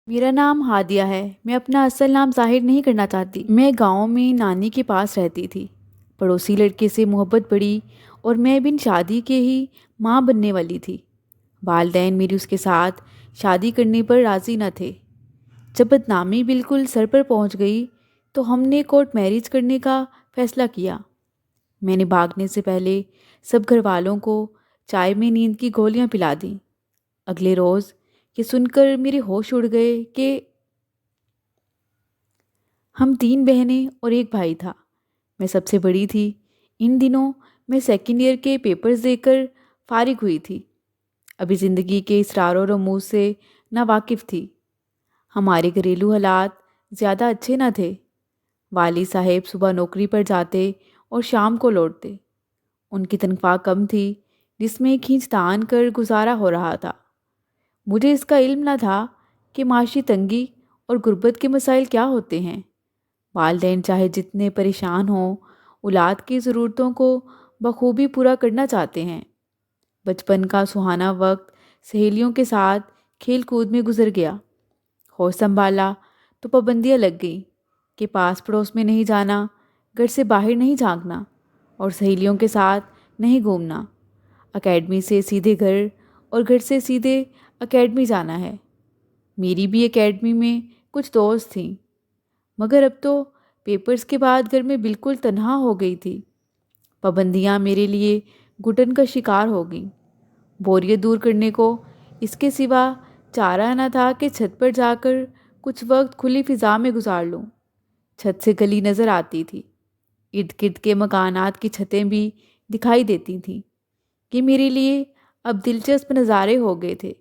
میرا نام ہادیہ ہے۔ میں اپنا اصل نام ظاہر نہیں کرنا چاہتی۔ میں گاؤں میں نانی کے پاس رہتی تھی۔ پڑوسی لڑکے سے محبت بڑھی اور میں بن شادی کے ہی ماں بننے والی تھی۔ والدین میری اس کے ساتھ شادی کرنے پر راضی نہ تھے۔ جب بدنامی بالکل سر پر پہنچ گئی تو ہم نے کورٹ میرج کرنے کا فیصلہ کیا۔ میں نے بھاگنے سے پہلے سب گھر والوں کو چائے میں نیند کی گولیاں پلا دیں۔ اگلے روز یہ سن کر میرے ہوش اڑ گئے کہ ہم 3 بہنیں اور ایک بھائی تھا۔ میں سب سے بڑی تھی۔ ان دنوں میں سیکنڈ ایئر کے پیپرز دے کر فارغ ہوئی تھی۔ ابھی زندگی کے اسرار و رموز سے ناواقف تھی۔ ہمارے گھریلو حالات زیادہ اچھے نہ تھے۔ والد صاحب صبح نوکری پر جاتے اور شام کو لوٹتے۔ ان کی تنخواہ کم تھی جس میں کھینچ تان کر گزارا ہو رہا تھا۔ مجھے اس کا علم نہ تھا کہ معاشی تنگی اور غربت کے مسائل کیا ہوتے ہیں۔ والدین چاہے جتنے پریشان ہوں، اولاد کی ضرورتوں کو بخوبی پورا کرنا چاہتے ہیں۔ بچپن کا سہانا وقت سہیلیوں کے ساتھ کھیل کود میں گزر گیا۔ ہوش سنبھالا تو پابندیاں لگ گئیں کہ پاس پڑوس میں نہیں جانا، گھر سے باہر نہیں جھانکنا اور سہیلیوں کے ساتھ نہیں گھومنا۔ اکیڈمی سے سیدھے گھر اور گھر سے سیدھے اکیڈمی جانا ہے۔ میری بھی اکیڈمی میں کچھ دوست تھیں، مگر اب تو پیپرز کے بعد گھر میں بالکل تنہا ہو گئی تھی۔ پابندیاں میرے لیے گھٹن کا شکار ہو گئیں۔ بوریت دور کرنے کو اس کے سوا چارہ نہ تھا کہ چھت پر جا کر کچھ وقت کھلی فضا میں گزار لوں۔ چھت سے گلی نظر آتی تھی۔ ارد گرد کے مکانات کی چھتیں بھی دکھائی دیتی تھیں۔ یہ میرے لیے اب دلچسپ نظارے ہو گئے تھے۔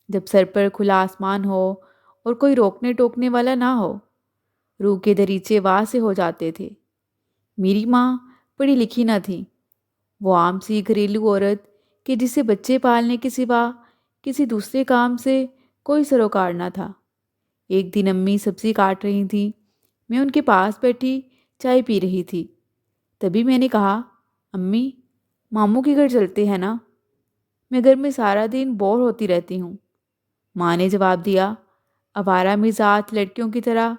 جب سر پر کھلا آسمان ہو اور کوئی روکنے ٹوکنے والا نہ ہو، روح کے دریچے واہ سے ہو جاتے تھے۔ میری ماں پڑھی لکھی نہ تھی۔ وہ عام سی گھریلو عورت کہ جسے بچے پالنے کے سوا کسی دوسرے کام سے کوئی سروکار نہ تھا۔ ایک دن امی سبزی کاٹ رہی تھیں۔ میں ان کے پاس بیٹھی چائے پی رہی تھی۔ تبھی میں نے کہا، امی، ماموں کے گھر چلتے ہیں نا؟ میں گھر میں سارا دن بور ہوتی رہتی ہوں۔ ماں نے جواب دیا، آوارہ مزاج لڑکیوں کی طرح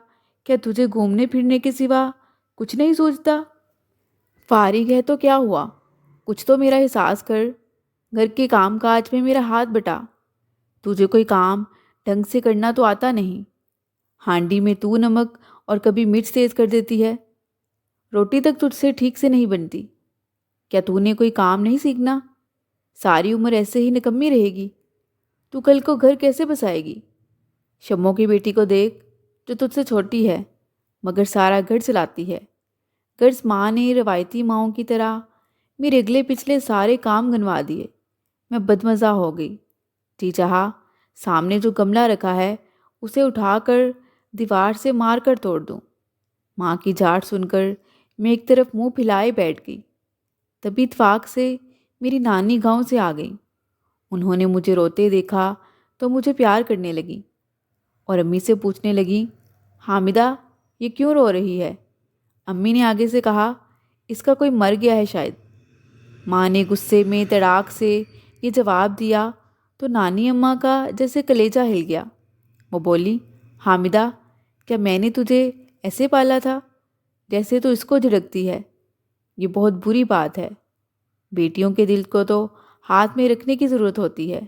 کیا تجھے گھومنے پھرنے کے سوا کچھ نہیں سوچتا؟ فارغ ہے تو کیا ہوا؟ کچھ تو میرا احساس کر۔ گھر کے کام کاج میں میرا ہاتھ بٹا۔ تجھے کوئی کام ڈھنگ سے کرنا تو آتا نہیں۔ ہانڈی میں تو نمک اور کبھی مرچ تیز کر دیتی ہے۔ روٹی تک تجھ سے ٹھیک سے نہیں بنتی۔ کیا تو نے کوئی کام نہیں سیکھنا؟ ساری عمر ایسے ہی نکمی رہے گی۔ تو کل کو گھر کیسے بسائے گی؟ شموں کی بیٹی کو دیکھ جو تجھ سے چھوٹی ہے مگر سارا گھر چلاتی ہے۔ غرض ماں نے روایتی ماؤں کی طرح میرے اگلے پچھلے سارے کام گنوا دیے۔ میں بدمزہ ہو گئی۔ جی چاہا سامنے جو گملہ رکھا ہے اسے اٹھا کر دیوار سے مار کر توڑ دوں۔ ماں کی ڈانٹ سن کر میں ایک طرف منہ پھیلائے بیٹھ گئی۔ تبھی اتفاق سے میری نانی گاؤں سے آ گئی۔ انہوں نے مجھے روتے دیکھا تو مجھے پیار کرنے لگی اور امی سے پوچھنے لگی، حامدہ یہ کیوں رو رہی ہے؟ امی نے آگے سے کہا، اس کا کوئی مر گیا ہے شاید۔ ماں نے غصے میں تڑاک سے یہ جواب دیا تو نانی اماں کا جیسے کلیجہ ہل گیا۔ وہ بولی، حامدہ کیا میں نے تجھے ایسے پالا تھا جیسے تو اس کو جھڑکتی ہے؟ یہ بہت بری بات ہے۔ بیٹیوں کے دل کو تو ہاتھ میں رکھنے کی ضرورت ہوتی ہے،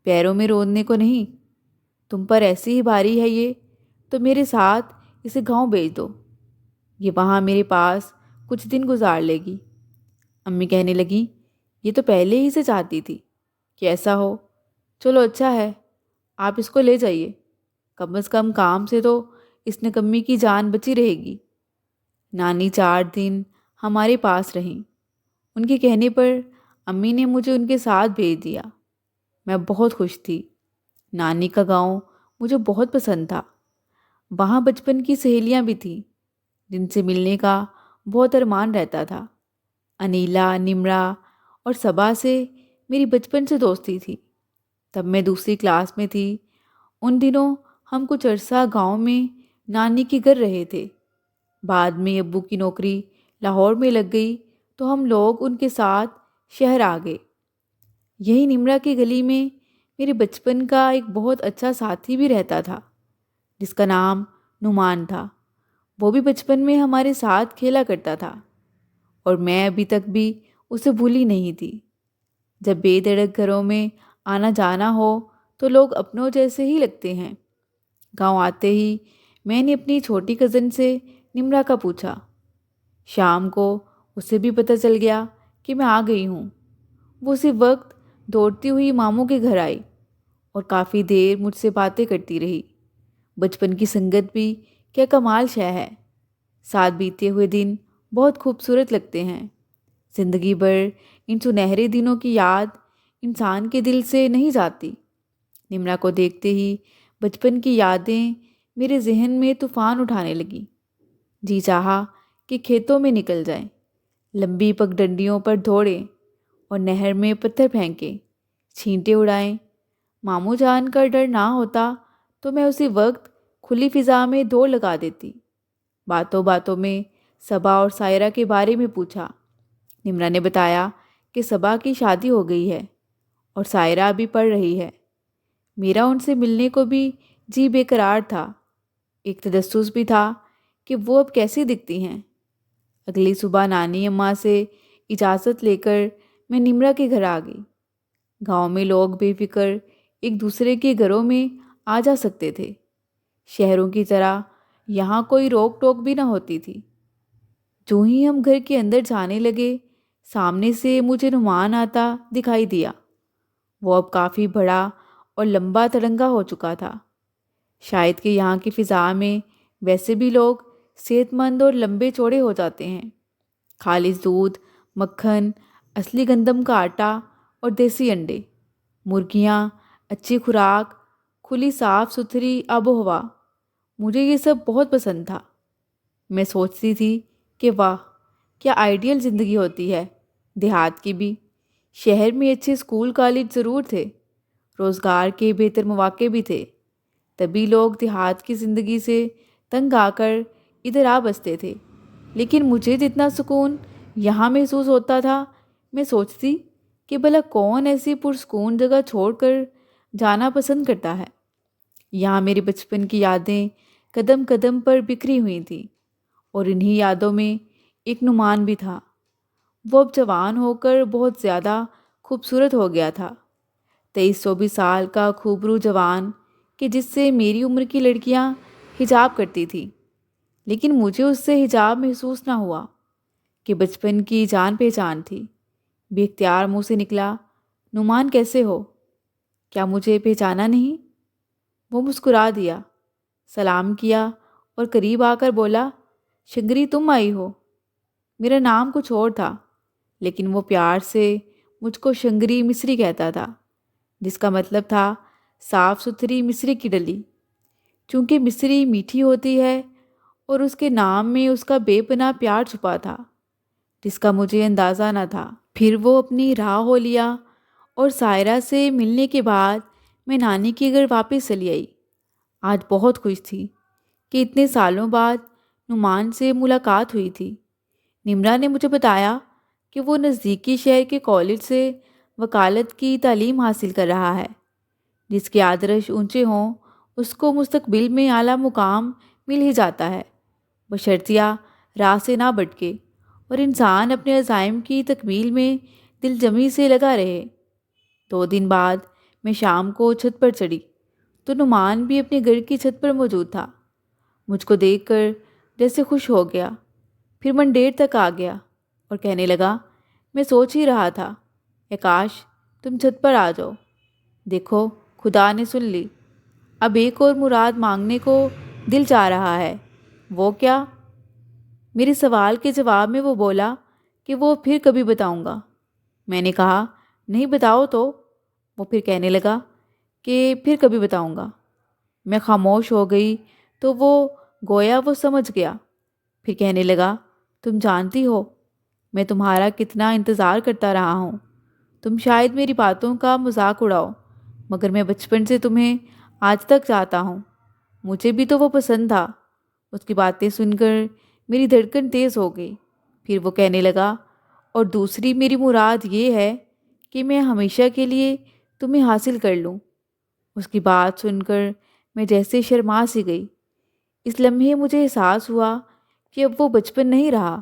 پیروں میں روننے کو نہیں۔ تم پر ایسی ہی بھاری ہے یہ تو میرے ساتھ اسے گاؤں بھیج دو۔ یہ وہاں میرے پاس کچھ دن گزار لے گی۔ امی کہنے لگیں، یہ تو پہلے ہی سے چاہتی تھی کہ ایسا ہو۔ چلو اچھا ہے، آپ اس کو لے جائیے۔ کم از کم کام سے تو اس نکمی کی جان بچی رہے گی۔ نانی 4 دن ہمارے پاس رہیں۔ ان کے کہنے پر امی نے مجھے ان کے ساتھ بھیج دیا۔ میں بہت خوش تھی۔ نانی کا گاؤں مجھے بہت پسند تھا۔ وہاں بچپن کی سہیلیاں بھی تھیں جن سے ملنے کا بہت ارمان رہتا تھا۔ انیلا، نمرا اور صبا سے میری بچپن سے دوستی تھی۔ تب میں دوسری کلاس میں تھی۔ ان دنوں ہم کچھ عرصہ گاؤں میں نانی کے گھر رہے تھے۔ بعد میں ابو کی نوکری لاہور میں لگ گئی تو ہم لوگ ان کے ساتھ شہر آ گئے۔ یہی نمرا کی گلی میں میرے بچپن کا ایک بہت اچھا ساتھی بھی رہتا تھا۔ جس کا نام نعمان تھا۔ وہ بھی بچپن میں ہمارے ساتھ کھیلا کرتا تھا اور میں ابھی تک بھی اسے بھولی نہیں تھی۔ جب بے دھڑک گھروں میں آنا جانا ہو تو لوگ اپنوں جیسے ہی لگتے ہیں۔ گاؤں آتے ہی میں نے اپنی چھوٹی کزن سے نمرا کا پوچھا۔ شام کو اسے بھی پتہ چل گیا کہ میں آ گئی ہوں۔ وہ اسی وقت دوڑتی ہوئی ماموں کے گھر آئی اور کافی دیر مجھ سے باتیں کرتی رہی۔ بچپن کی سنگت بھی کیا کمال شے ہے۔ ساتھ بیتے ہوئے دن بہت خوبصورت لگتے ہیں۔ زندگی بھر ان سنہرے دنوں کی یاد انسان کے دل سے نہیں جاتی۔ نمرا کو دیکھتے ہی بچپن کی یادیں میرے ذہن میں طوفان اٹھانے لگیں۔ جی چاہا کہ کھیتوں میں نکل جائیں، لمبی پگ ڈنڈیوں پر دوڑیں اور نہر میں پتھر پھینکیں، چھینٹے اڑائیں۔ ماموں جان کا ڈر نہ ہوتا تو میں اسی وقت کھلی فضا میں دوڑ لگا دیتی۔ باتوں باتوں میں صبا اور سائرہ کے بارے میں پوچھا۔ نمرا نے بتایا کہ صبا کی شادی ہو گئی ہے اور سائرہ بھی پڑھ رہی ہے۔ میرا ان سے ملنے کو بھی جی بے قرار تھا۔ ایک تجسس بھی تھا کہ وہ اب کیسی دکھتی ہیں۔ اگلی صبح نانی اماں سے اجازت لے کر میں نمرا کے گھر آ گئی۔ گاؤں میں لوگ بے فکر ایک دوسرے کے گھروں میں آ جا سکتے تھے۔ شہروں کی طرح یہاں کوئی روک ٹوک بھی نہ ہوتی تھی۔ جو ہی ہم گھر کے اندر جانے لگے، سامنے سے مجھے نعمان آتا دکھائی دیا۔ وہ اب کافی بڑا اور لمبا تڑنگا ہو چکا تھا۔ شاید کہ یہاں کی فضا میں ویسے بھی لوگ صحت مند اور لمبے چوڑے ہو جاتے ہیں۔ خالص دودھ، مکھن، اصلی گندم کا آٹا اور دیسی انڈے، مرغیاں، اچھی خوراک، کھلی صاف ستھری آب و ہوا، مجھے یہ سب بہت پسند تھا۔ میں سوچتی تھی کہ واہ، کیا آئیڈیل زندگی ہوتی ہے۔ دیہات کی بھی۔ شہر میں اچھے اسکول کالج ضرور تھے، روزگار کے بہتر مواقع بھی تھے، تبھی لوگ دیہات کی زندگی سے تنگ آ کر ادھر آ بستے تھے۔ لیکن مجھے جتنا سکون یہاں محسوس ہوتا تھا، میں سوچتی کہ بھلا کون ایسی پرسکون جگہ چھوڑ کر جانا پسند کرتا ہے۔ یہاں میری بچپن کی یادیں قدم قدم پر بکھری ہوئی تھیں اور انہی یادوں میں ایک نعمان بھی تھا۔ وہ اب جوان ہو کر بہت زیادہ خوبصورت ہو گیا تھا۔ 23-24 سال کا خوبرو جوان کہ جس سے میری عمر کی لڑکیاں حجاب کرتی تھیں، لیکن مجھے اس سے حجاب محسوس نہ ہوا کہ بچپن کی جان پہچان تھی۔ بے اختیار منہ سے نکلا، نعمان کیسے ہو؟ کیا مجھے پہچانا نہیں؟ وہ مسکرا دیا، سلام کیا اور قریب آ کر بولا، شنگری تم آئی ہو؟ میرا نام کچھ اور تھا، لیکن وہ پیار سے مجھ کو شنگری مصری کہتا تھا، جس کا مطلب تھا صاف ستھری مصری کی ڈلی۔ چونکہ مصری میٹھی ہوتی ہے اور اس کے نام میں اس کا بے پناہ پیار چھپا تھا، جس کا مجھے اندازہ نہ تھا۔ پھر وہ اپنی راہ ہو لیا اور سائرہ سے ملنے کے بعد میں نانی کے گھر واپس چلی آئی۔ آج بہت خوش تھی کہ اتنے سالوں بعد نعمان سے ملاقات ہوئی تھی۔ نمرا نے مجھے بتایا کہ وہ نزدیکی شہر کے کالج سے وکالت کی تعلیم حاصل کر رہا ہے۔ جس کے آدرش اونچے ہوں اس کو مستقبل میں اعلیٰ مقام مل ہی جاتا ہے، بشرطیہ راہ سے نہ بھٹکے اور انسان اپنے عزائم کی تکمیل میں دل جمی سے لگا رہے۔ 2 دن بعد میں شام کو چھت پر چڑھی تو نعمان بھی اپنے گھر کی چھت پر موجود تھا۔ مجھ کو دیکھ کر جیسے خوش ہو گیا، پھر منڈیر تک آ گیا اور کہنے لگا، میں سوچ ہی رہا تھا کہ کاش تم چھت پر آ جاؤ۔ دیکھو خدا نے سن لی، اب ایک اور مراد مانگنے کو دل چاہ رہا ہے۔ وہ کیا؟ میرے سوال کے جواب میں وہ بولا کہ وہ پھر کبھی بتاؤں گا۔ میں نے کہا، نہیں بتاؤ تو۔ وہ پھر کہنے لگا کہ پھر کبھی بتاؤں گا۔ میں خاموش ہو گئی تو وہ گویا وہ سمجھ گیا۔ پھر کہنے لگا، تم جانتی ہو میں تمہارا کتنا انتظار کرتا رہا ہوں۔ تم شاید میری باتوں کا مذاق اڑاؤ، مگر میں بچپن سے تمہیں آج تک چاہتا ہوں۔ مجھے بھی تو وہ پسند تھا۔ اس کی باتیں سن کر میری دھڑکن تیز ہو گئی۔ پھر وہ کہنے لگا، اور دوسری میری مراد یہ ہے کہ میں ہمیشہ کے لیے تمہیں حاصل کر لوں۔ اس کی بات سن کر میں جیسے شرما سی گئی۔ اس لمحے مجھے احساس ہوا کہ اب وہ بچپن نہیں رہا،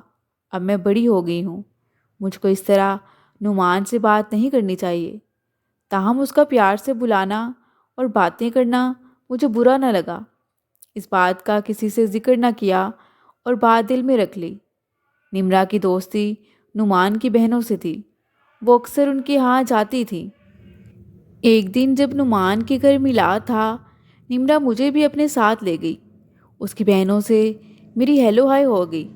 اب میں بڑی ہو گئی ہوں۔ مجھ کو اس طرح نعمان سے بات نہیں کرنی چاہیے۔ تاہم اس کا پیار سے بلانا اور باتیں کرنا مجھے برا نہ لگا۔ اس بات کا کسی سے ذکر نہ کیا اور بات دل میں رکھ لی۔ نمرا کی دوستی نعمان کی بہنوں سے تھی، وہ اکثر ان کے ہاں جاتی تھی۔ ایک دن جب نعمان کے گھر میلاد تھا، نمرا مجھے بھی اپنے ساتھ لے گئی۔ اس کی بہنوں سے میری ہیلو ہائی ہو گئی۔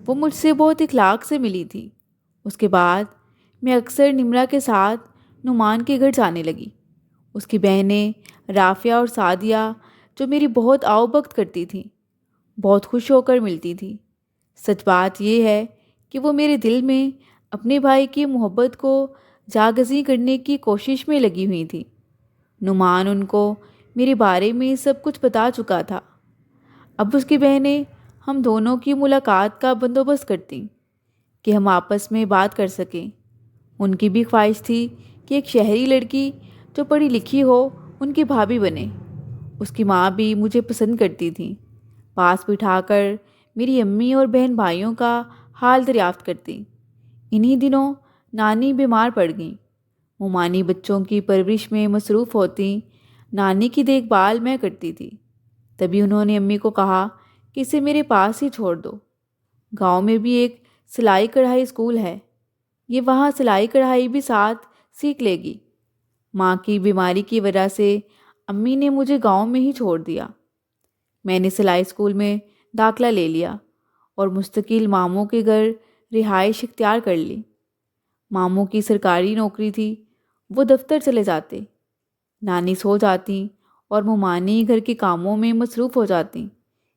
وہ مجھ سے بہت اخلاق سے ملی تھی۔ اس کے بعد میں اکثر نمرا کے ساتھ نعمان کے گھر جانے لگی۔ اس کی بہنیں رافعہ اور سعدیہ، جو میری بہت آؤ بخت کرتی تھیں، بہت خوش ہو کر ملتی تھیں۔ سچ بات یہ ہے کہ وہ میرے دل میں اپنے بھائی کی محبت کو جاگزیں کرنے کی کوشش میں لگی ہوئی تھی۔ نعمان ان کو میرے بارے میں سب کچھ بتا چکا تھا۔ اب اس کی بہنیں ہم دونوں کی ملاقات کا بندوبست کرتیں کہ ہم آپس میں بات کر سکیں۔ ان کی بھی خواہش تھی کہ ایک شہری لڑکی جو پڑھی لکھی ہو ان کی بھابھی بنے۔ اس کی ماں بھی مجھے پسند کرتی تھی، پاس بٹھا کر میری امی اور بہن بھائیوں کا حال دریافت کرتی۔ انہی دنوں نانی بیمار پڑ گئیں۔ مومانی بچوں کی پرورش میں مصروف ہوتی، نانی کی دیکھ بھال میں کرتی تھی۔ تبھی انہوں نے امی کو کہا کہ اسے میرے پاس ہی چھوڑ دو۔ گاؤں میں بھی ایک سلائی کڑھائی اسکول ہے، یہ وہاں سلائی کڑھائی بھی ساتھ سیکھ لے گی۔ ماں کی بیماری کی وجہ سے امی نے مجھے گاؤں میں ہی چھوڑ دیا۔ میں نے سلائی اسکول میں داخلہ لے لیا اور مستقل ماموں کے گھر رہائش اختیار کر لی۔ ماموں کی سرکاری نوکری تھی، وہ دفتر چلے جاتے، نانی سو جاتی اور مومانی گھر کے کاموں میں مصروف ہو جاتی،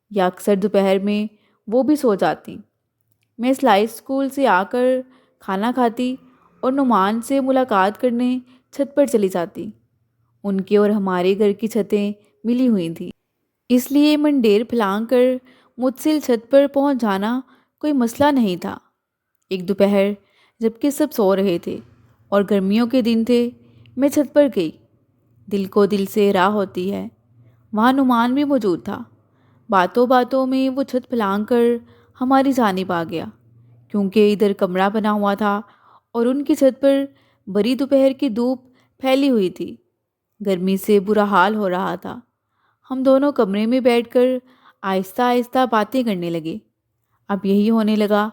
یا اکثر دوپہر میں وہ بھی سو جاتی۔ میں سلائی اسکول سے آ کر کھانا کھاتی اور نعمان سے ملاقات کرنے چھت پر چلی جاتی۔ ان کے اور ہمارے گھر کی چھتیں ملی ہوئی تھیں، اس لیے منڈیر پھلانگ کر متصل چھت پر پہنچ جانا کوئی مسئلہ نہیں تھا۔ ایک دوپہر جب کہ سب سو رہے تھے اور گرمیوں کے دن تھے، میں چھت پر گئی۔ دل کو دل سے راہ ہوتی ہے، وہاں نعمان بھی موجود تھا۔ باتوں باتوں میں وہ چھت پھلانگ کر ہماری جانب آ گیا، کیونکہ ادھر کمرہ بنا ہوا تھا اور ان کی چھت پر بڑی دوپہر کی دھوپ پھیلی ہوئی تھی۔ گرمی سے برا حال ہو رہا تھا۔ ہم دونوں کمرے میں بیٹھ کر آہستہ آہستہ باتیں کرنے لگے۔ اب یہی ہونے لگا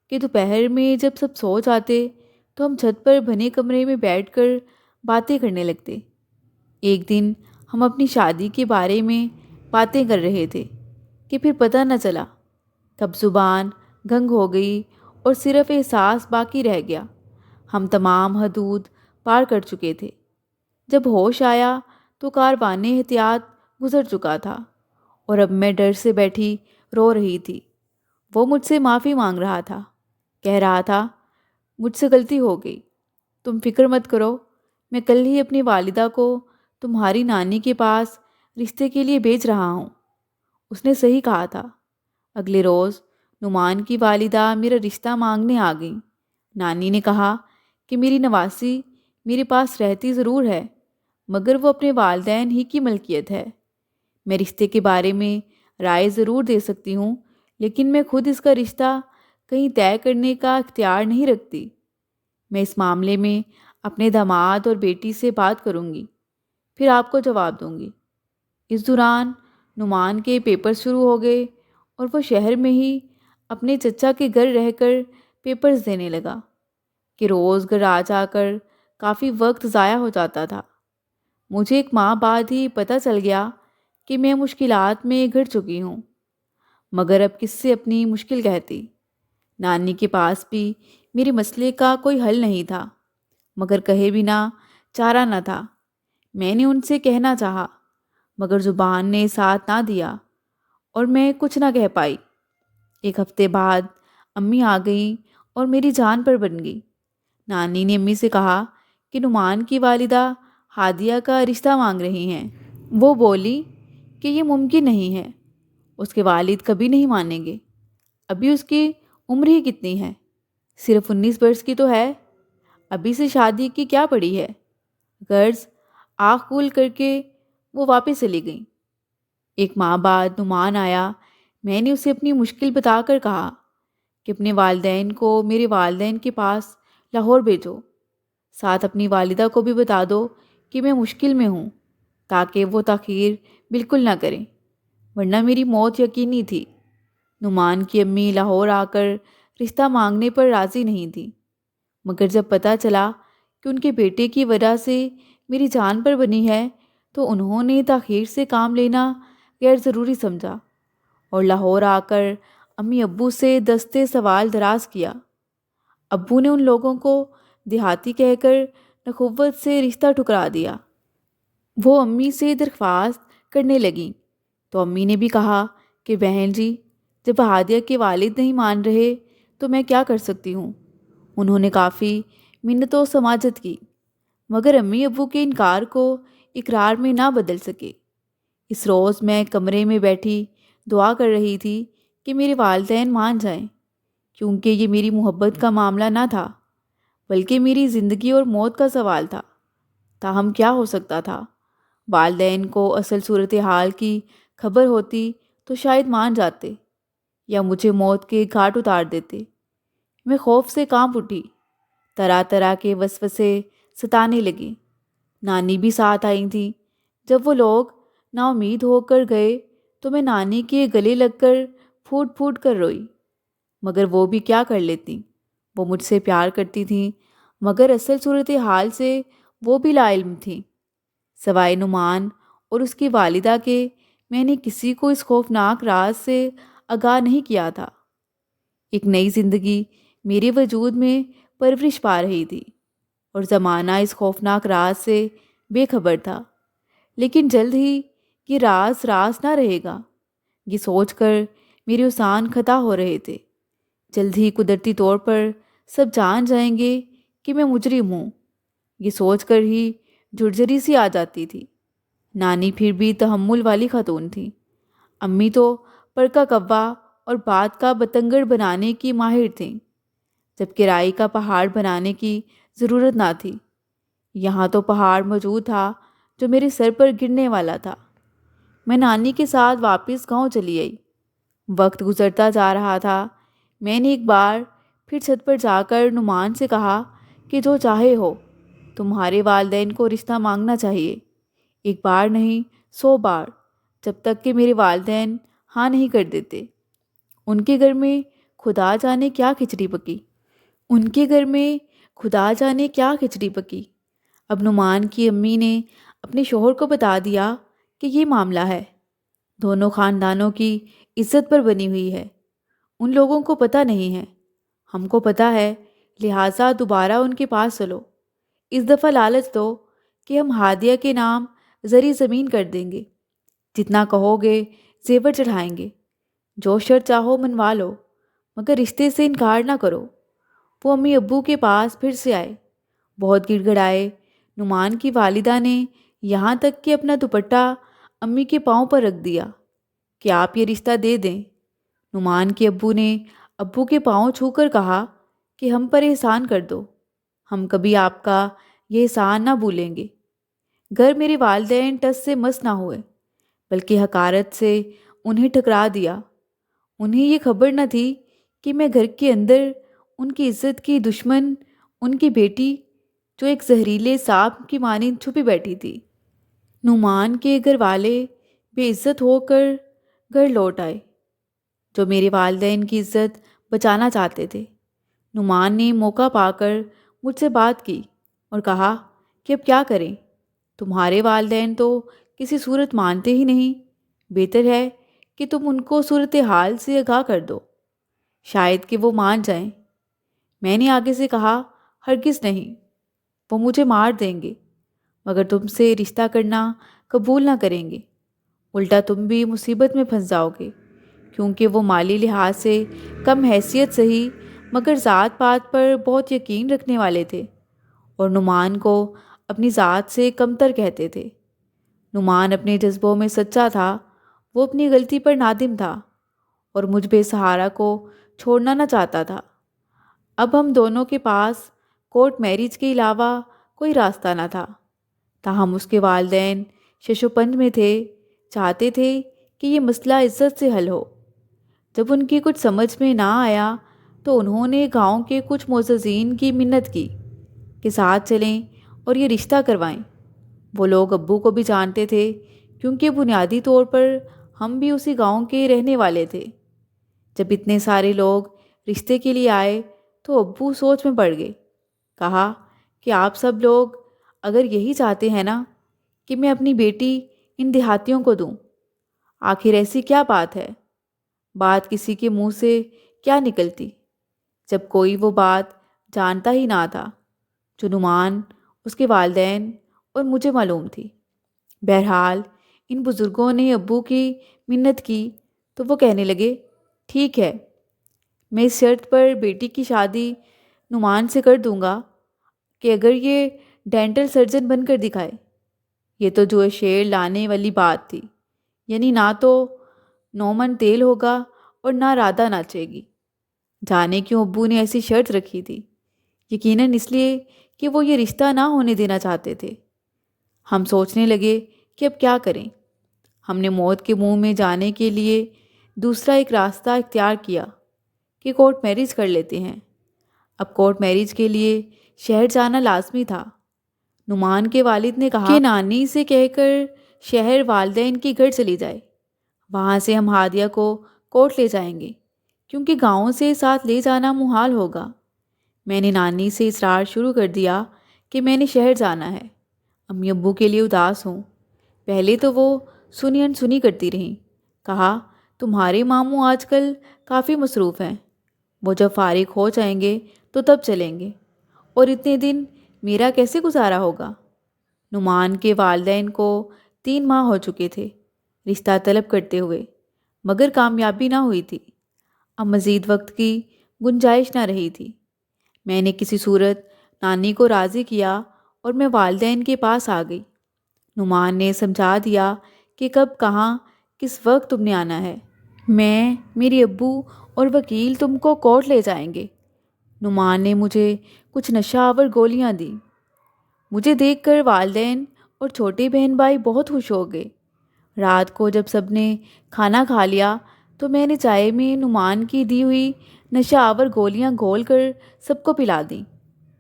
کہ دوپہر میں جب سب سو جاتے تو ہم چھت پر بنے کمرے میں بیٹھ کر باتیں کرنے لگتے۔ ایک دن ہم اپنی شادی کے بارے میں باتیں کر رہے تھے کہ پھر پتہ نہ چلا کب زبان گنگ ہو گئی اور صرف احساس باقی رہ گیا۔ ہم تمام حدود پار کر چکے تھے۔ جب ہوش آیا تو کاروان احتیاط گزر چکا تھا اور اب میں ڈر سے بیٹھی رو رہی تھی۔ وہ مجھ سے معافی مانگ رہا تھا، کہہ رہا تھا مجھ سے غلطی ہو گئی، تم فکر مت کرو، میں کل ہی اپنی والدہ کو تمہاری نانی کے پاس رشتے کے لیے بھیج رہا ہوں۔ اس نے صحیح کہا تھا۔ اگلے روز نعمان کی والدہ میرا رشتہ مانگنے آ گئیں۔ نانی نے کہا کہ میری نواسی میرے پاس رہتی ضرور ہے، مگر وہ اپنے والدین ہی کی ملکیت ہے۔ میں رشتے کے بارے میں رائے ضرور دے سکتی ہوں، لیکن میں خود اس کا رشتہ کہیں طے کرنے کا اختیار نہیں رکھتی۔ میں اس معاملے میں اپنے داماد اور بیٹی سے بات کروں گی، پھر آپ کو جواب دوں گی۔ اس دوران نعمان کے پیپر شروع ہو گئے اور وہ شہر میں ہی اپنے چچا کے گھر رہ کر پیپرز دینے لگا کہ روز گھر آ جا کر کافی وقت ضائع ہو جاتا تھا۔ مجھے ایک ماہ بعد ہی پتہ چل گیا کہ میں مشکلات میں گھر چکی ہوں، مگر اب کس سے اپنی مشکل کہتی۔ نانی کے پاس بھی میرے مسئلے کا کوئی حل نہیں تھا، مگر کہے بنا چارہ نہ تھا۔ میں نے ان سے کہنا چاہا، مگر زبان نے ساتھ نہ دیا اور میں کچھ نہ کہہ پائی۔ ایک ہفتے بعد امی آ گئیں اور میری جان پر بن گئی۔ نانی نے امی سے کہا کہ نعمان کی والدہ ہادیہ کا رشتہ مانگ رہی ہیں۔ وہ بولی کہ یہ ممکن نہیں ہے، اس کے والد کبھی نہیں مانیں گے۔ ابھی اس کی عمر ہی کتنی ہے، صرف 19 برس کی تو ہے، ابھی سے شادی کی کیا پڑی ہے۔ غرض آنکھ گول کر کے وہ واپس چلی گئیں۔ ایک ماہ بعد نعمان آیا۔ میں نے اسے اپنی مشکل بتا کر کہا کہ اپنے والدین کو میرے والدین کے پاس لاہور بھیجو، ساتھ اپنی والدہ کو بھی بتا دو کہ میں مشکل میں ہوں، تاکہ وہ تاخیر بالکل نہ کریں، ورنہ میری موت یقینی تھی۔ نعمان کی امی لاہور آ کر رشتہ مانگنے پر راضی نہیں تھی، مگر جب پتہ چلا کہ ان کے بیٹے کی وجہ سے میری جان پر بنی ہے تو انہوں نے تاخیر سے کام لینا غیر ضروری سمجھا اور لاہور آ کر امی ابو سے دستے سوال دراز کیا۔ ابو نے ان لوگوں کو دیہاتی کہہ کر نخوت سے رشتہ ٹھکرا دیا۔ وہ امی سے درخواست کرنے لگیں تو امی نے بھی کہا کہ بہن جی، جب ہادیہ کے والد نہیں مان رہے تو میں کیا کر سکتی ہوں۔ انہوں نے کافی منت و سماجت کی، مگر امی ابو کے انکار کو اقرار میں نہ بدل سکے۔ اس روز میں کمرے میں بیٹھی دعا کر رہی تھی کہ میرے والدین مان جائیں، کیونکہ یہ میری محبت کا معاملہ نہ تھا، بلکہ میری زندگی اور موت کا سوال تھا۔ تاہم کیا ہو سکتا تھا؟ والدین کو اصل صورتحال کی خبر ہوتی تو شاید مان جاتے یا مجھے موت کے گھاٹ اتار دیتے۔ میں خوف سے کانپ اٹھی، طرح طرح کے وسوسے ستانے لگے۔ نانی بھی ساتھ آئی تھی۔ جب وہ لوگ نا امید ہو کر گئے تو میں نانی کے گلے لگ کر پھوٹ پھوٹ کر روئی، مگر وہ بھی کیا کر لیتی، وہ مجھ سے پیار کرتی تھیں، مگر اصل صورتحال سے وہ بھی لا علم تھیں۔ سوائے نعمان اور اس کی والدہ کے میں نے کسی کو اس خوفناک راز سے آگاہ نہیں کیا تھا۔ ایک نئی زندگی میرے وجود میں پرورش پا رہی تھی اور زمانہ اس خوفناک راز سے بے خبر تھا، لیکن جلد ہی یہ راز راز نہ رہے گا، یہ سوچ کر میرے اذان خطا ہو رہے تھے۔ جلد ہی قدرتی طور پر سب جان جائیں گے کہ میں مجرم ہوں، یہ سوچ کر ہی جھرجھری سی آ جاتی تھی۔ نانی پھر بھی تحمل والی خاتون تھی۔ امی تو پرکا کوا اور بات کا بتنگڑ بنانے کی ماہر تھیں، جبکہ رائی کا پہاڑ بنانے کی ضرورت نہ تھی۔ یہاں تو پہاڑ موجود تھا جو میرے سر پر گرنے والا تھا۔ میں نانی کے ساتھ واپس گاؤں چلی آئی۔ وقت گزرتا جا رہا تھا۔ میں نے ایک بار پھر چھت پر جا کر نعمان سے کہا کہ جو چاہے ہو، تمہارے والدین کو رشتہ مانگنا چاہیے، ایک بار نہیں 100 بار، جب تک کہ میرے والدین ہاں نہیں کر دیتے۔ ان کے گھر میں خدا جانے کیا کھچڑی پکی، ان کے گھر میں خدا جانے کیا کھچڑی پکی۔ اب نعمان کی امی نے اپنے شوہر کو بتا دیا کہ یہ معاملہ ہے، دونوں خاندانوں کی عزت پر بنی ہوئی ہے، ان لوگوں کو پتہ نہیں ہے، ہم کو پتہ ہے، لہٰذا دوبارہ ان کے پاس چلو، اس دفعہ لالچ دو کہ ہم ہادیہ کے نام زری زمین کر دیں گے، جتنا کہو گے زیور چڑھائیں گے، جو شرط چاہو منوا لو، مگر رشتے سے انکار نہ کرو۔ وہ امی ابو کے پاس پھر سے آئے، بہت گڑ گڑائے۔ نعمان کی والدہ نے یہاں تک کہ اپنا دوپٹہ امی کے پاؤں پر رکھ دیا کہ آپ یہ رشتہ دے دیں۔ نعمان کے ابو نے ابو کے پاؤں چھو کر کہا کہ ہم پر احسان کر دو، ہم کبھی آپ کا یہ احسان نہ بھولیں گے۔ گھر میرے والدین ٹس سے مس نہ ہوئے، بلکہ حقارت سے انہیں ٹھکرا دیا۔ انہیں یہ خبر نہ تھی کہ میں گھر کے اندر ان کی عزت کی دشمن، ان کی بیٹی، جو ایک زہریلے سانپ کی مانند چھپی بیٹھی تھی۔ نعمان کے گھر والے بے عزت ہو کر گھر لوٹ آئے، جو میرے والدین کی عزت بچانا چاہتے تھے۔ نعمان نے موقع پا کر مجھ سے بات کی اور کہا کہ اب کیا کریں، تمہارے والدین تو کسی صورت مانتے ہی نہیں، بہتر ہے کہ تم ان کو صورتحال سے آگاہ کر دو، شاید کہ وہ مان جائیں۔ میں نے آگے سے کہا ہرگز نہیں، وہ مجھے مار دیں گے، مگر تم سے رشتہ کرنا قبول نہ کریں گے، الٹا تم بھی مصیبت میں پھنس جاؤ گے، کیونکہ وہ مالی لحاظ سے کم حیثیت سہی مگر ذات پات پر بہت یقین رکھنے والے تھے، اور نعمان کو اپنی ذات سے کمتر کہتے تھے۔ نعمان اپنے جذبوں میں سچا تھا، وہ اپنی غلطی پر نادم تھا اور مجھ بے سہارا کو چھوڑنا نہ چاہتا تھا۔ اب ہم دونوں کے پاس کورٹ میرج کے علاوہ کوئی راستہ نہ تھا، تاہم اس کے والدین شش و پنج میں تھے، چاہتے تھے کہ یہ مسئلہ عزت سے حل ہو۔ جب ان کی کچھ سمجھ میں نہ آیا تو انہوں نے گاؤں کے کچھ معززین کی منت کی کہ ساتھ چلیں اور یہ رشتہ کروائیں۔ وہ لوگ ابو کو بھی جانتے تھے کیونکہ بنیادی طور پر ہم بھی اسی گاؤں کے رہنے والے تھے۔ جب اتنے سارے لوگ رشتے کے لیے آئے تو ابو سوچ میں پڑ گئے۔ کہا کہ آپ سب لوگ اگر یہی چاہتے ہیں نا کہ میں اپنی بیٹی ان دیہاتیوں کو دوں، آخر ایسی کیا بات ہے؟ بات کسی کے منہ سے کیا نکلتی جب کوئی وہ بات جانتا ہی نہ تھا جو نعمان، اس کے والدین اور مجھے معلوم تھی۔ بہرحال ان بزرگوں نے ابو کی منت کی تو وہ کہنے لگے، ٹھیک ہے، میں اس شرط پر بیٹی کی شادی نعمان سے کر دوں گا کہ اگر یہ ڈینٹل سرجن بن کر دکھائے۔ یہ تو جو شعر لانے والی بات تھی، یعنی نہ تو 9 من تیل ہوگا اور نہ رادھا ناچے گی۔ جانے کیوں ابو نے ایسی شرط رکھی تھی؟ یقیناً اس لیے کہ وہ یہ رشتہ نہ ہونے دینا چاہتے تھے۔ ہم سوچنے لگے کہ اب کیا کریں۔ ہم نے موت کے منہ میں جانے کے لیے دوسرا ایک راستہ اختیار کیا کہ کورٹ میرج کر لیتے ہیں۔ اب کورٹ میرج کے لیے شہر جانا لازمی تھا۔ نعمان کے والد نے کہا کہ نانی سے کہہ کر شہر والدین کے گھر چلی جائے، وہاں سے ہم ہادیہ کو کورٹ لے جائیں گے کیونکہ گاؤں سے ساتھ لے جانا محال ہوگا۔ میں نے نانی سے اصرار شروع کر دیا کہ میں نے شہر جانا ہے، امی ابو کے لیے اداس ہوں۔ پہلے تو وہ سنی انسنی کرتی رہیں۔ کہا تمہارے ماموں آج کل کافی مصروف ہیں، وہ جب فارغ ہو جائیں گے تو تب چلیں گے، اور اتنے دن میرا کیسے گزارا ہوگا؟ نعمان کے والدین کو 3 ماہ ہو چکے تھے رشتہ طلب کرتے ہوئے، مگر کامیابی نہ ہوئی تھی۔ اب مزید وقت کی گنجائش نہ رہی تھی۔ میں نے کسی صورت نانی کو راضی کیا اور میں والدین کے پاس آ گئی۔ نعمان نے سمجھا دیا کہ کب، کہاں، کس وقت تم نے آنا ہے۔ میں، میری ابو اور وکیل تم کو کورٹ لے جائیں گے۔ نعمان نے مجھے کچھ نشہ آور گولیاں دیں۔ مجھے دیکھ کر والدین اور چھوٹے بہن بھائی بہت خوش ہو گئے۔ رات کو جب سب نے کھانا کھا لیا تو میں نے چائے میں نعمان کی دی ہوئی نشہ آور گولیاں گھول کر سب کو پلا دیں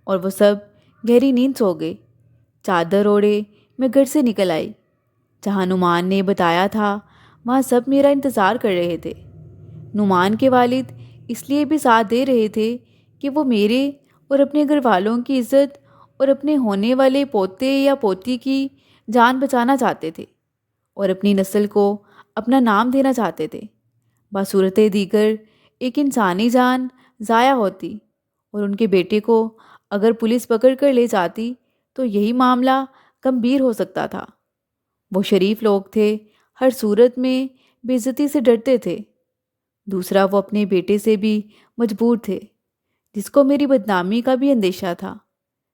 اور وہ سب گہری نیند سو گئے۔ چادر اوڑھے میں گھر سے نکل آئی۔ جہاں نعمان نے بتایا تھا وہاں سب میرا انتظار کر رہے تھے۔ نعمان کے والد اس لیے بھی ساتھ دے رہے تھے کہ وہ میرے اور اپنے گھر والوں کی عزت اور اپنے ہونے والے پوتے یا پوتی کی جان بچانا چاہتے تھے اور اپنی نسل کو اپنا نام دینا چاہتے تھے۔ بصورت دیگر ایک انسانی جان ضائع ہوتی اور ان کے بیٹے کو اگر پولیس پکڑ کر لے جاتی تو یہی معاملہ گمبھیر ہو سکتا تھا۔ وہ شریف لوگ تھے، ہر صورت میں بے عزتی سے ڈرتے تھے۔ دوسرا، وہ اپنے بیٹے سے بھی مجبور تھے، جس کو میری بدنامی کا بھی اندیشہ تھا۔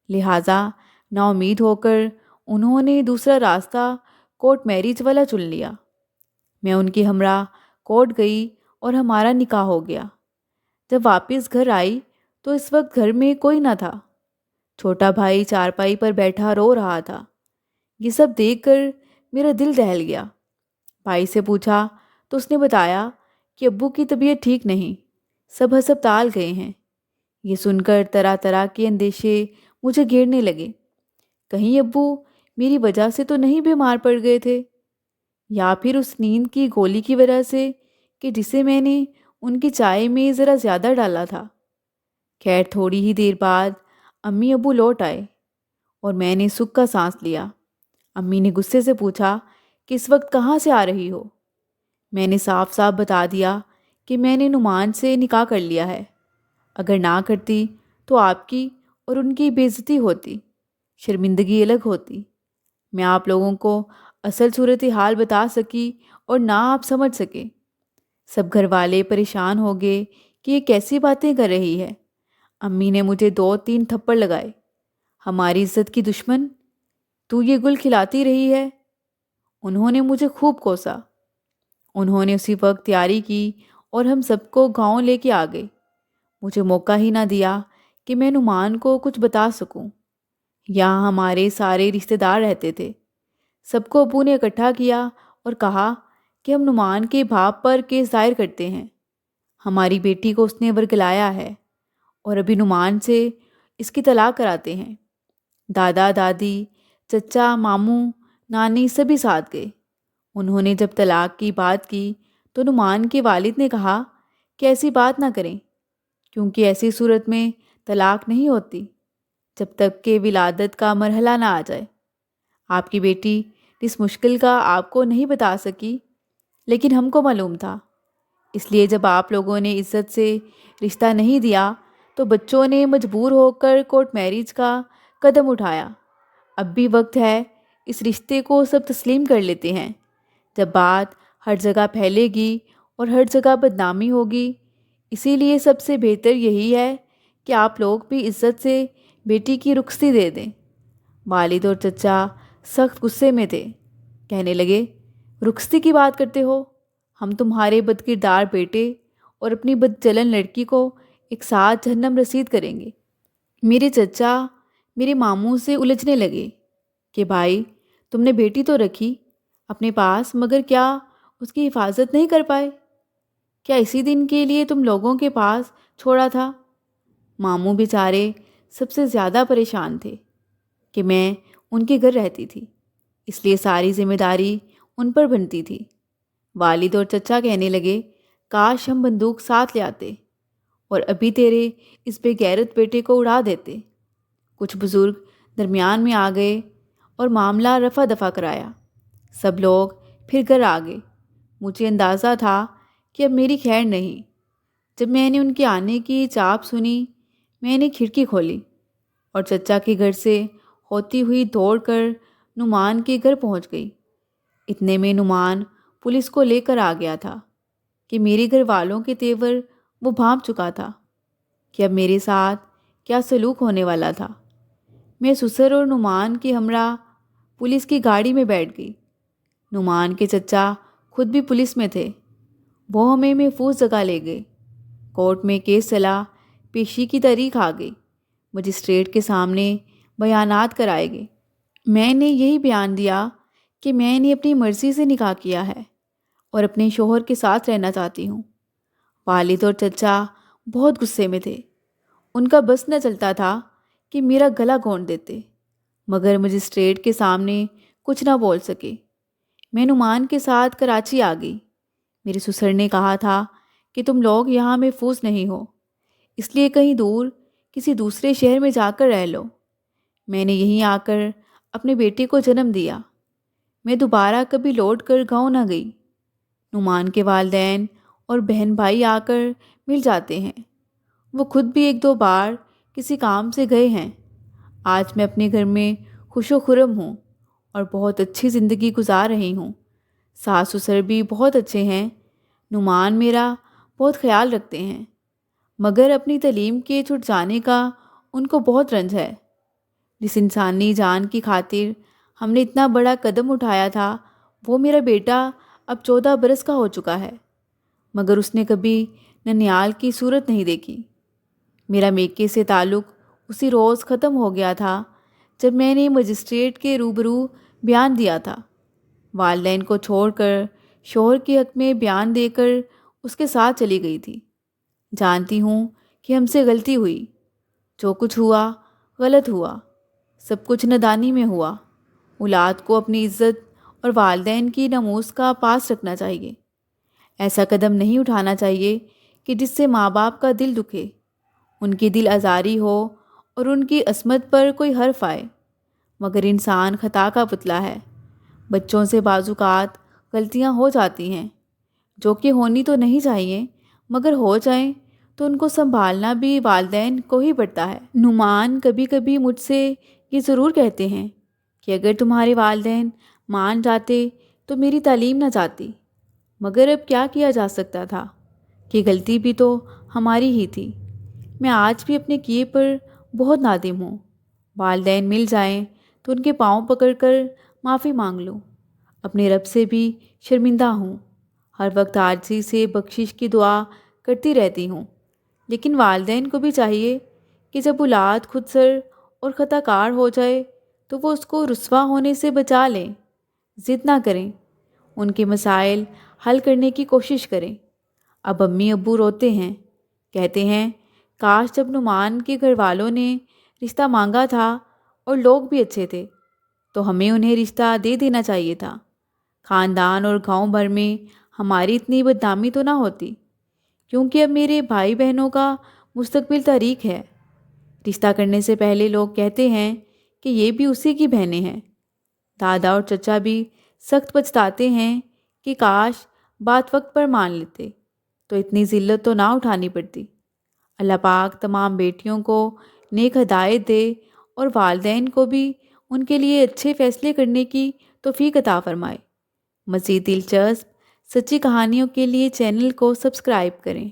لہٰذا نا امید ہو کر انہوں نے دوسرا راستہ کورٹ میرج والا چن لیا۔ میں ان کی ہمراہ کورٹ گئی اور ہمارا نکاح ہو گیا۔ جب واپس گھر آئی تو اس وقت گھر میں کوئی نہ تھا۔ چھوٹا بھائی چارپائی پر بیٹھا رو رہا تھا۔ یہ سب دیکھ کر میرا دل دہل گیا۔ بھائی سے پوچھا تو اس نے بتایا کہ ابو کی طبیعت ٹھیک نہیں، سب ہسپتال گئے ہیں۔ یہ سن کر طرح طرح کے اندیشے مجھے گھیرنے لگے۔ کہیں ابو میری وجہ سے تو نہیں بیمار پڑ گئے تھے، یا پھر اس نیند کی گولی کی وجہ سے کہ جسے میں نے ان کی چائے میں ذرا زیادہ ڈالا تھا۔ خیر تھوڑی ہی دیر بعد امی ابو لوٹ آئے اور میں نے سکھ کا سانس لیا۔ امی نے غصے سے پوچھا کہ اس وقت کہاں سے آ رہی ہو؟ میں نے صاف صاف بتا دیا کہ میں نے نعمان سے نکاح کر لیا ہے۔ اگر نہ کرتی تو آپ کی اور ان کی بے عزتی ہوتی، شرمندگی الگ ہوتی۔ میں آپ لوگوں کو اصل صورتحال بتا سکی اور نہ آپ سمجھ سکے۔ سب گھر والے پریشان ہو گئے کہ یہ کیسی باتیں کر رہی ہے۔ امی نے مجھے 2-3 تھپڑ لگائے۔ ہماری عزت کی دشمن، تو یہ گل کھلاتی رہی ہے۔ انہوں نے مجھے خوب کوسا۔ انہوں نے اسی وقت تیاری کی اور ہم سب کو گاؤں لے کے آ گئے۔ مجھے موقع ہی نہ دیا کہ میں نعمان کو کچھ بتا سکوں۔ یہاں ہمارے سارے رشتہ دار رہتے تھے۔ سب کو ابو نے اکٹھا کیا اور کہا کہ ہم نعمان کے باپ پر کیس دائر کرتے ہیں۔ ہماری بیٹی کو اس نے ورگلایا ہے اور ابھی نعمان سے اس کی طلاق کراتے ہیں۔ دادا دادی، چچا، ماموں، نانی سبھی ساتھ گئے۔ انہوں نے جب طلاق کی بات کی تو نعمان کے والد نے کہا کہ ایسی بات نہ کریں، کیونکہ ایسی صورت میں طلاق نہیں ہوتی جب تک کہ ولادت کا مرحلہ نہ آ جائے۔ آپ کی بیٹی اس مشکل کا آپ کو نہیں بتا سکی، لیکن ہم کو معلوم تھا، اس لیے جب آپ لوگوں نے عزت سے رشتہ نہیں دیا تو بچوں نے مجبور ہو کر کورٹ میرج کا قدم اٹھایا۔ اب بھی وقت ہے، اس رشتے کو سب تسلیم کر لیتے ہیں۔ جب بات ہر جگہ پھیلے گی اور ہر جگہ بدنامی ہوگی، اسی لیے سب سے بہتر یہی ہے کہ آپ لوگ بھی عزت سے بیٹی کی رخصتی دے دیں۔ والد اور چچا سخت غصے میں تھے، کہنے لگے، رخصتی کی بات کرتے ہو؟ ہم تمہارے بد کردار بیٹے اور اپنی بد چلن لڑکی کو ایک ساتھ جہنم رسید کریں گے۔ میرے چچا میرے ماموں سے الجھنے لگے کہ بھائی، تم نے بیٹی تو رکھی اپنے پاس، مگر کیا اس کی حفاظت نہیں کر پائے؟ کیا اسی دن کے لیے تم لوگوں کے پاس چھوڑا تھا؟ ماموں بیچارے سب سے زیادہ پریشان تھے کہ میں ان کے گھر رہتی تھی، اس لیے ساری ذمہ داری ان پر بنتی تھی۔ والد اور چچا کہنے لگے، کاش ہم بندوق ساتھ لے آتے اور ابھی تیرے اس بے غیرت بیٹے کو اڑا دیتے۔ کچھ بزرگ درمیان میں آ گئے اور معاملہ رفع دفع کرایا۔ سب لوگ پھر گھر آ گئے۔ مجھے اندازہ تھا کہ اب میری خیر نہیں۔ جب میں نے ان کے آنے کی چاپ سنی، میں نے کھڑکی کھولی اور چچا کے گھر سے ہوتی ہوئی دوڑ کر نعمان کے گھر پہنچ گئی۔ اتنے میں نعمان پولیس کو لے کر آ گیا تھا کہ میرے گھر والوں کے تیور وہ بھانپ چکا تھا کہ اب میرے ساتھ کیا سلوک ہونے والا تھا۔ میں سسر اور نعمان کے ہمراہ پولیس کی گاڑی میں بیٹھ گئی۔ نعمان کے چچا خود بھی پولیس میں تھے۔ وہ ہمیں محفوظ جگہ لے گئے۔ کورٹ میں کیس چلا، پیشی کی تاریخ آ گئی، مجسٹریٹ کے سامنے بیانات کرائے گئے۔ میں نے یہی بیان دیا کہ میں نے اپنی مرضی سے نکاح کیا ہے اور اپنے شوہر کے ساتھ رہنا چاہتی ہوں۔ والد اور چچا بہت غصے میں تھے۔ ان کا بس نہ چلتا تھا کہ میرا گلا گھونٹ دیتے، مگر مجسٹریٹ کے سامنے کچھ نہ بول سکے۔ میں نعمان کے ساتھ کراچی آ گئی۔ میرے سسر نے کہا تھا کہ تم لوگ یہاں محفوظ نہیں ہو، اس لیے کہیں دور کسی دوسرے شہر میں جا کر رہ لو۔ میں نے یہیں آ کر اپنے بیٹے کو جنم دیا۔ میں دوبارہ کبھی لوٹ کر گاؤں نہ گئی۔ نعمان کے والدین اور بہن بھائی آ کر مل جاتے ہیں۔ وہ خود بھی ایک دو بار کسی کام سے گئے ہیں۔ آج میں اپنے گھر میں خوش و خرم ہوں اور بہت اچھی زندگی گزار رہی ہوں۔ ساس سسر بھی بہت اچھے ہیں۔ نعمان میرا بہت خیال رکھتے ہیں، مگر اپنی تعلیم کے چھٹ جانے کا ان کو بہت رنج ہے۔ جس انسانی جان کی خاطر ہم نے اتنا بڑا قدم اٹھایا تھا، وہ میرا بیٹا اب 14 برس کا ہو چکا ہے، مگر اس نے کبھی ننیال کی صورت نہیں دیکھی۔ میرا میکے سے تعلق اسی روز ختم ہو گیا تھا جب میں نے مجسٹریٹ کے روبرو بیان دیا تھا۔ والدین کو چھوڑ کر شوہر کے حق میں بیان دے کر اس کے ساتھ چلی گئی تھی۔ جانتی ہوں کہ ہم سے غلطی ہوئی، جو کچھ ہوا غلط ہوا، سب کچھ نادانی میں ہوا۔ اولاد کو اپنی عزت اور والدین کی ناموس کا پاس رکھنا چاہیے۔ ایسا قدم نہیں اٹھانا چاہیے کہ جس سے ماں باپ کا دل دکھے، ان کی دل آزاری ہو اور ان کی عصمت پر کوئی حرف آئے۔ مگر انسان خطا کا پتلا ہے۔ بچوں سے بعض اوقات غلطیاں ہو جاتی ہیں جو کہ ہونی تو نہیں چاہیے، مگر ہو جائیں تو ان کو سنبھالنا بھی والدین کو ہی پڑتا ہے۔ نعمان کبھی کبھی مجھ سے یہ ضرور کہتے ہیں کہ اگر تمہارے والدین مان جاتے تو میری تعلیم نہ جاتی، مگر اب کیا کیا جا سکتا تھا کہ غلطی بھی تو ہماری ہی تھی۔ میں آج بھی اپنے کیے پر بہت نادم ہوں۔ والدین مل جائیں تو ان کے پاؤں پکڑ کر معافی مانگ لوں۔ اپنے رب سے بھی شرمندہ ہوں۔ ہر وقت عاجزی سے بخشش کی دعا کرتی رہتی ہوں، لیکن والدین کو بھی چاہیے کہ جب اولاد خود سر اور خطا کار ہو جائے تو وہ اس کو رسوا ہونے سے بچا لیں۔ ضد نہ کریں۔ ان کے مسائل حل کرنے کی کوشش کریں۔ اب امی ابو روتے ہیں، کہتے ہیں کاش جب نعمان کے گھر والوں نے رشتہ مانگا تھا اور لوگ بھی اچھے تھے تو ہمیں انہیں رشتہ دے دینا چاہیے تھا، خاندان اور گاؤں بھر میں ہماری اتنی بدنامی تو نہ ہوتی، کیونکہ اب میرے بھائی بہنوں کا مستقبل تاریک ہے۔ رشتہ کرنے سے پہلے لوگ کہتے ہیں کہ یہ بھی اسی کی بہنیں ہیں۔ دادا اور چچا بھی سخت پچھتاتے ہیں کہ کاش بات وقت پر مان لیتے تو اتنی ذلت تو نہ اٹھانی پڑتی۔ اللہ پاک تمام بیٹیوں کو نیک ہدایت دے اور والدین کو بھی ان کے لیے اچھے فیصلے کرنے کی توفیق عطا فرمائے۔ مزید دلچسپ سچی کہانیوں کے لیے چینل کو سبسکرائب کریں۔